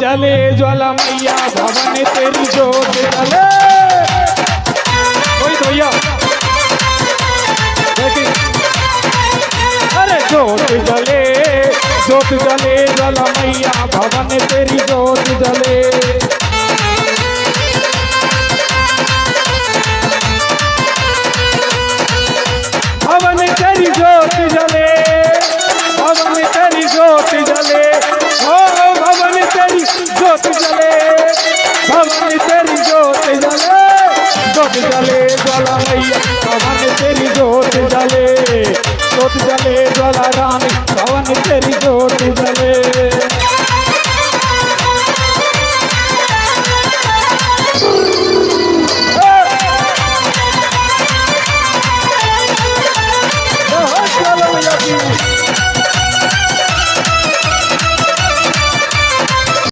जले ज्वाला मैया भवन तेरी ज्योत जले। कोई भैया अरे ज्योत जले ज्वाला मैया भवन तेरी ज्योत जले। भवन तेरी ज्योत जले, भवन